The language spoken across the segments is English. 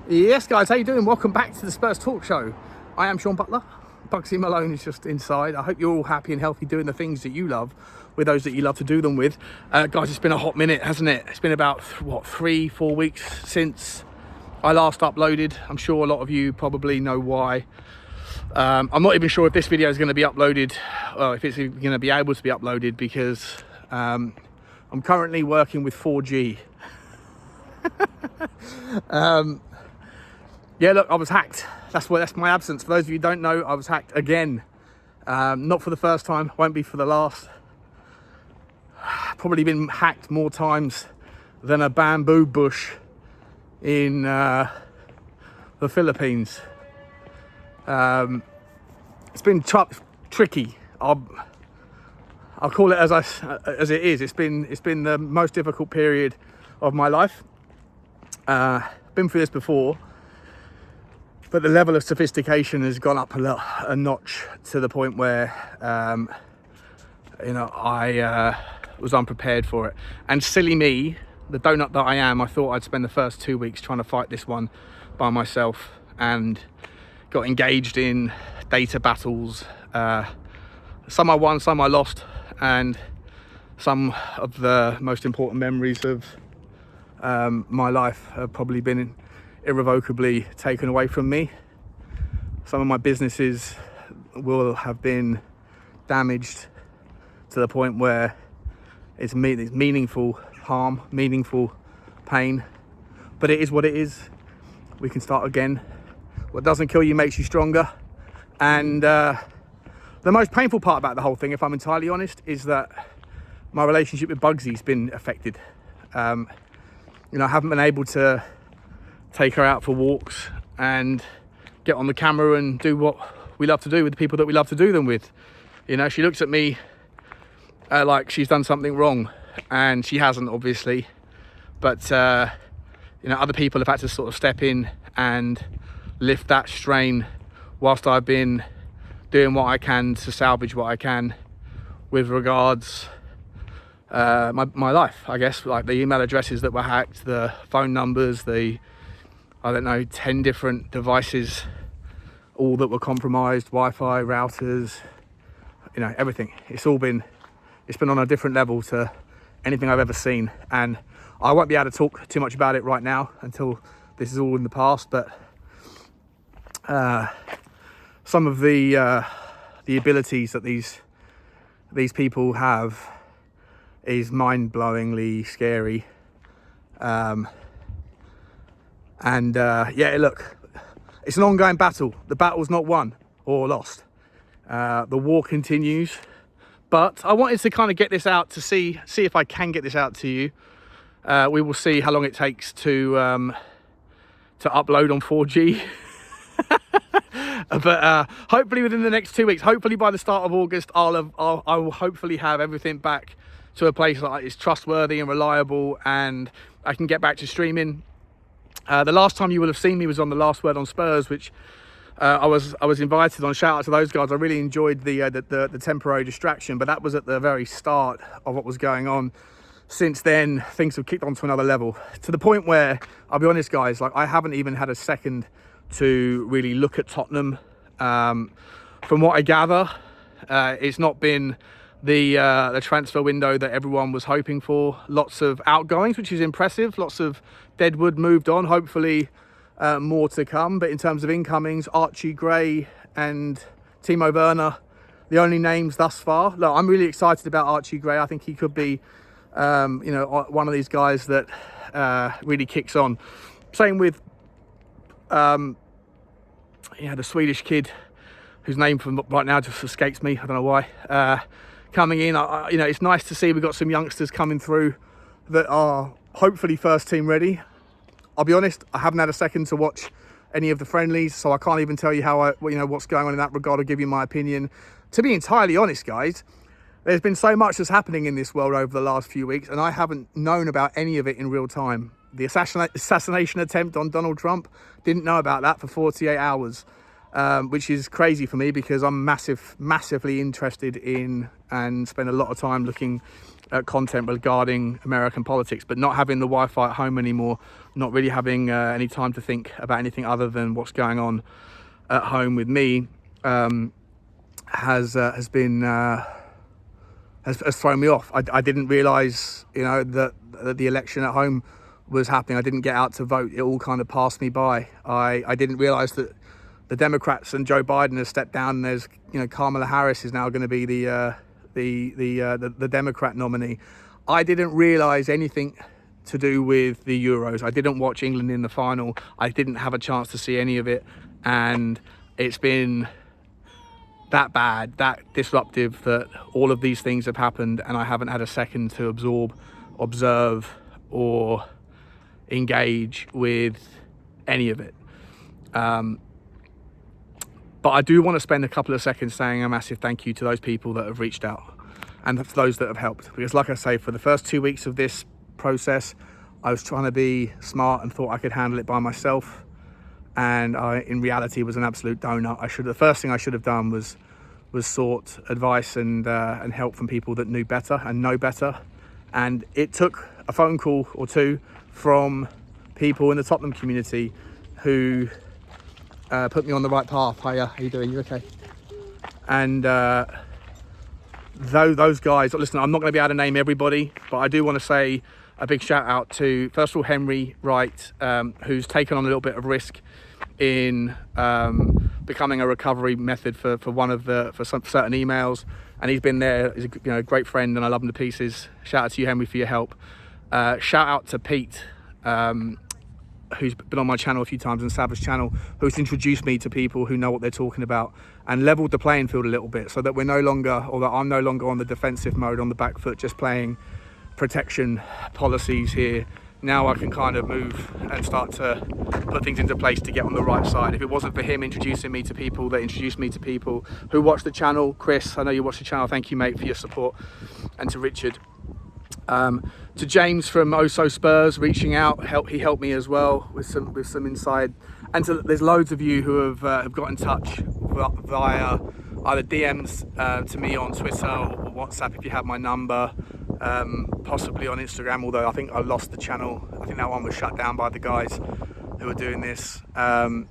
Yes, guys, how you doing? Welcome back to the Spurs Talk Show. I am Sean Butler. Bugsy Malone is just inside. I hope you're all happy and healthy doing the things that you love with those that you love to do them with. Guys, it's been a hot minute, hasn't it? It's been about, 3-4 weeks since I last uploaded. I'm sure a lot of you probably know why. I'm not even sure if this video is going to be uploaded, or if it's going to be able to be uploaded, because I'm currently working with 4G. Yeah, look, I was hacked. That's my absence. For those of you who don't know, I was hacked again. Not for the first time, won't be for the last. Probably been hacked more times than a bamboo bush in the Philippines. It's been tricky. I'll call it as it is. It's been the most difficult period of my life. Been through this before. But the level of sophistication has gone up a notch to the point where, I was unprepared for it. And silly me, the donut that I am, I thought I'd spend the first 2 weeks trying to fight this one by myself, and got engaged in data battles. Some I won, some I lost, and some of the most important memories of my life have probably been irrevocably taken away from me. Some of my businesses will have been damaged to the point where it's meaningful harm, meaningful pain, but it is what it is. We can start again. What doesn't kill you makes you stronger. And the most painful part about the whole thing, if I'm entirely honest, is that my relationship with Bugsy's been affected. I haven't been able to take her out for walks and get on the camera and do what we love to do with the people that we love to do them with. She looks at me like she's done something wrong, and she hasn't, obviously. But other people have had to sort of step in and lift that strain whilst I've been doing what I can to salvage what I can with regards my life, I guess, like the email addresses that were hacked, the phone numbers, the 10 different devices, all that were compromised, Wi-Fi, routers, everything. It's been on a different level to anything I've ever seen. And I won't be able to talk too much about it right now until this is all in the past, but some of the abilities that these people have is mind-blowingly scary. Look, it's an ongoing battle. The battle's not won or lost. The war continues. But I wanted to kind of get this out to see if I can get this out to you. We will see how long it takes to upload on 4G. But hopefully within the next 2 weeks, hopefully by the start of August, I will hopefully have everything back to a place that is trustworthy and reliable, and I can get back to streaming. The last time you will have seen me was on the Last Word on Spurs, which I was invited on. Shout out to those guys. I really enjoyed the temporary distraction, but that was at the very start of what was going on. Since then, things have kicked on to another level, to the point where, I'll be honest, guys, like I haven't even had a second to really look at Tottenham. From what I gather, it's not been the transfer window that everyone was hoping for. Lots of outgoings, which is impressive. Lots of deadwood moved on. Hopefully more to come. But in terms of incomings, Archie Gray and Timo Werner, the only names thus far. Look, I'm really excited about Archie Gray. I think he could be one of these guys that really kicks on. Same with the Swedish kid whose name from right now just escapes me. I don't know why. Coming in, it's nice to see we've got some youngsters coming through that are hopefully first team ready. I'll be honest, I haven't had a second to watch any of the friendlies, so I can't even tell you what's going on in that regard or give you my opinion. To be entirely honest, guys, there's been so much that's happening in this world over the last few weeks, and I haven't known about any of it in real time. The assassination attempt on Donald Trump, didn't know about that for 48 hours. Which is crazy for me because I'm massively interested in and spend a lot of time looking content regarding American politics, but not having the Wi-Fi at home anymore, not really having any time to think about anything other than what's going on at home with me, has thrown me off. I didn't realise, that the election at home was happening. I didn't get out to vote. It all kind of passed me by. I didn't realise that the Democrats and Joe Biden has stepped down, and there's, Kamala Harris is now going to be the Democrat nominee. I didn't realise anything to do with the Euros. I didn't watch England in the final. I didn't have a chance to see any of it, and it's been that bad, that disruptive, that all of these things have happened and I haven't had a second to absorb, observe, or engage with any of it. But I do want to spend a couple of seconds saying a massive thank you to those people that have reached out and those that have helped. Because like I say, for the first 2 weeks of this process, I was trying to be smart and thought I could handle it by myself. And I, in reality, was an absolute donut. The first thing I should have done was sought advice and help from people that knew better and know better. And it took a phone call or two from people in the Tottenham community who put me on the right path. Hiya, how you doing? You okay? And those guys, listen, I'm not going to be able to name everybody, but I do want to say a big shout out to, first of all, Henry Wright, who's taken on a little bit of risk in becoming a recovery method for some certain emails, and he's been there. He's a great friend, and I love him to pieces. Shout out to you, Henry, for your help. Shout out to Pete, who's been on my channel a few times, and Savage channel, who's introduced me to people who know what they're talking about and leveled the playing field a little bit, so that we're no longer, or that I'm no longer on the defensive mode, on the back foot, just playing protection policies here. Now I can kind of move and start to put things into place to get on the right side. If it wasn't for him introducing me to people that introduced me to people who watch the channel, Chris, I know you watch the channel, thank you, mate, for your support. And to Richard, to James from Also Spurs reaching out, he helped me as well with some inside. And there's loads of you who have got in touch via either DMs to me on Twitter or WhatsApp if you have my number. Possibly on Instagram, although I think I lost the channel. I think that one was shut down by the guys who were doing this. And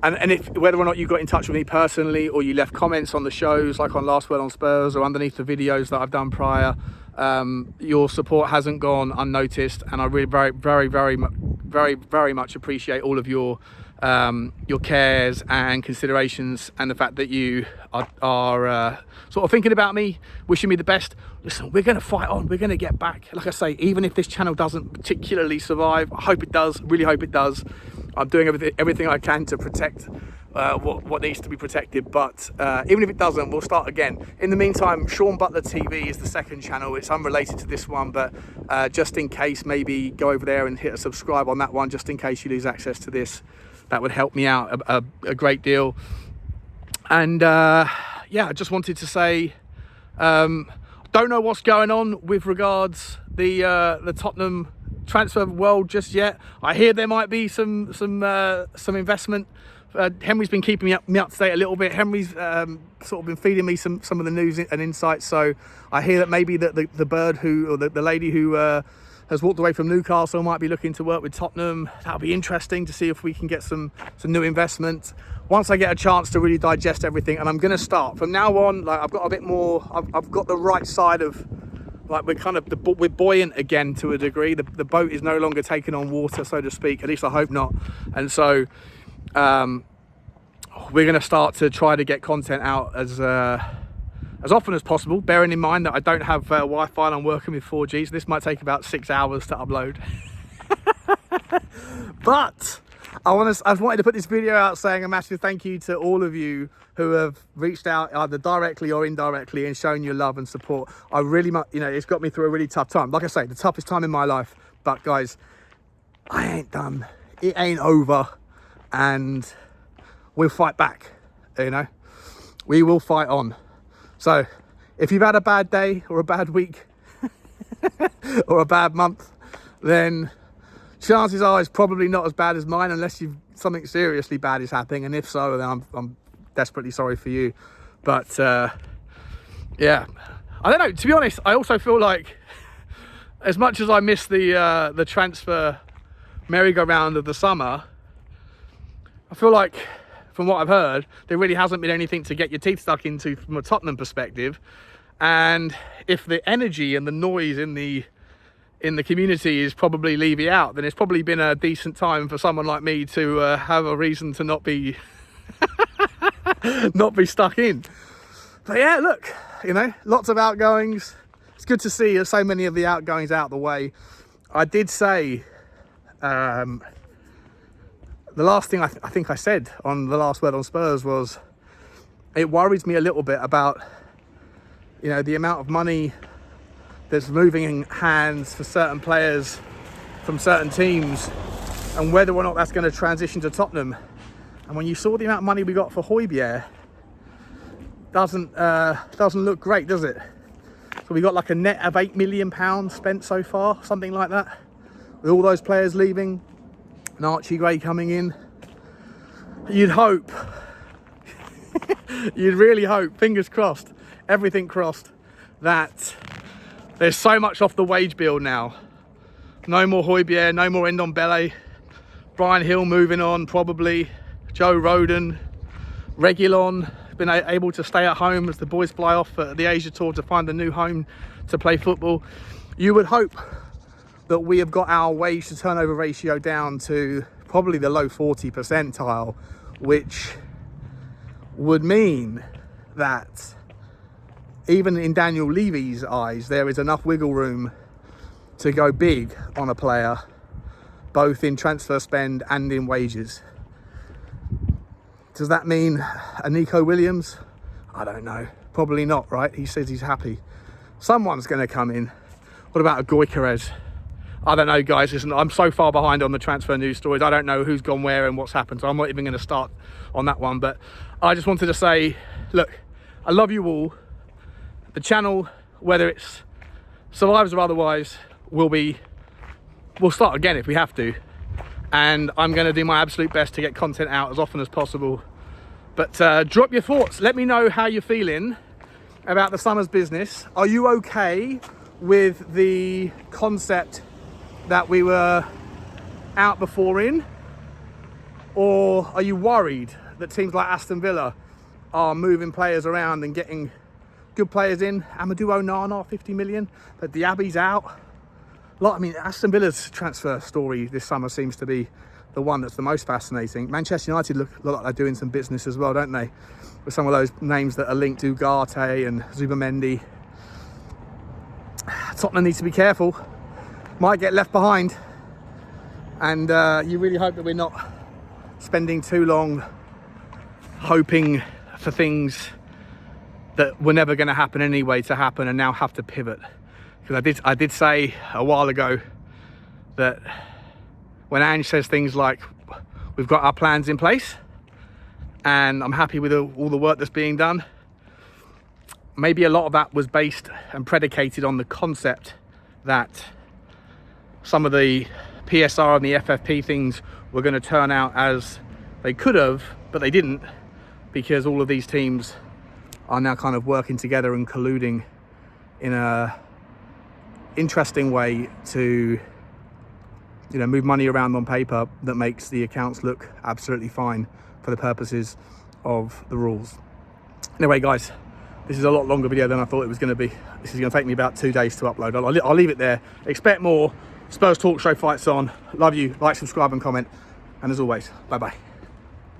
if whether or not you got in touch with me personally, or you left comments on the shows, like on Last Word on Spurs, or underneath the videos that I've done prior, your support hasn't gone unnoticed, and I really very much appreciate all of your cares and considerations, and the fact that you are sort of thinking about me, wishing me the best. Listen, we're going to fight on, we're going to get back. Like I say, even if this channel doesn't particularly survive, I hope it does, really hope it does. I'm doing everything I can to protect what needs to be protected, but even if it doesn't, we'll start again. In the meantime, Sean Butler TV is the second channel. It's unrelated to this one, but just in case, maybe go over there and hit a subscribe on that one, just in case you lose access to this. That would help me out a great deal. And yeah, I just wanted to say, don't know what's going on with regards the Tottenham transfer world just yet. I hear there might be some investment. Henry's been keeping me up to date a little bit. Henry's sort of been feeding me some of the news and insights. So I hear that maybe the bird or the lady who has walked away from Newcastle might be looking to work with Tottenham. That'll be interesting to see if we can get some new investment. Once I get a chance to really digest everything, and I'm going to start from now on, like I've got a bit more, I've got the right side of, like we're buoyant again to a degree. The boat is no longer taking on water, so to speak, at least I hope not. And so we're going to start to try to get content out as often as possible, bearing in mind that I don't have Wi-Fi and I'm working with 4G, so this might take about 6 hours to upload. But I wanted to put this video out saying a massive thank you to all of you who have reached out either directly or indirectly and shown your love and support. I really, it's got me through a really tough time. Like I say, the toughest time in my life. But guys, I ain't done. It ain't over, and we'll fight back. We will fight on. So if you've had a bad day or a bad week or a bad month, then chances are it's probably not as bad as mine, unless something seriously bad is happening. And if so, then I'm desperately sorry for you. But yeah, I don't know, to be honest, I also feel like, as much as I miss the transfer merry-go-round of the summer, I feel like, from what I've heard, there really hasn't been anything to get your teeth stuck into from a Tottenham perspective. And if the energy and the noise in the community is probably Levy out, then it's probably been a decent time for someone like me to have a reason to not be not be stuck in. But yeah, look, you know, lots of outgoings. It's good to see so many of the outgoings out the way. I did say, the last thing I think I said on the last word on Spurs was, it worries me a little bit about, you know, the amount of money that's moving in hands for certain players from certain teams, and whether or not that's going to transition to Tottenham. And when you saw the amount of money we got for Hojbjerg, doesn't look great, does it? So we got like a net of £8 million spent so far, something like that, with all those players leaving and Archie Gray coming in. You'd hope, you'd really hope, fingers crossed, everything crossed, that there's so much off the wage bill now. No more Hojbjerg, no more Ndombele, Brian Hill moving on probably, Joe Rodon, Richalison been able to stay at home as the boys fly off at the Asia Tour to find a new home to play football. You would hope that we have got our wage to turnover ratio down to probably the low 40 percentile, which would mean that even in Daniel Levy's eyes, there is enough wiggle room to go big on a player, both in transfer spend and in wages. Does that mean a Nico Williams? I don't know. Probably not, right? He says he's happy. Someone's going to come in. What about a Gyökeres? I don't know, guys. Listen, I'm so far behind on the transfer news stories. I don't know who's gone where and what's happened. So I'm not even going to start on that one. But I just wanted to say, look, I love you all. The channel, whether it's survives or otherwise, we'll start again if we have to. And I'm going to do my absolute best to get content out as often as possible. But drop your thoughts. Let me know how you're feeling about the summer's business. Are you okay with the concept that we were out before in? Or are you worried that teams like Aston Villa are moving players around and getting good players in? Amadou Onana, 50 million, but Diaby's out. I mean, Aston Villa's transfer story this summer seems to be the one that's the most fascinating. Manchester United look like they're doing some business as well, don't they? With some of those names that are linked to Ugarte and Zubamendi. Tottenham needs to be careful. Might get left behind. And you really hope that we're not spending too long hoping for things that were never going to happen anyway to happen and now have to pivot. Because I did say a while ago that when Ange says things like, we've got our plans in place and I'm happy with all the work that's being done, maybe a lot of that was based and predicated on the concept that some of the PSR and the FFP things were going to turn out as they could have, but they didn't, because all of these teams are now kind of working together and colluding in a interesting way to, you know, move money around on paper that makes the accounts look absolutely fine for the purposes of the rules. Anyway, guys, this is a lot longer video than I thought it was going to be. This is going to take me about 2 days to upload. I'll leave it there. Expect more. Spurs Talk Show fights on. Love you. Like, subscribe and comment. And as always, bye-bye.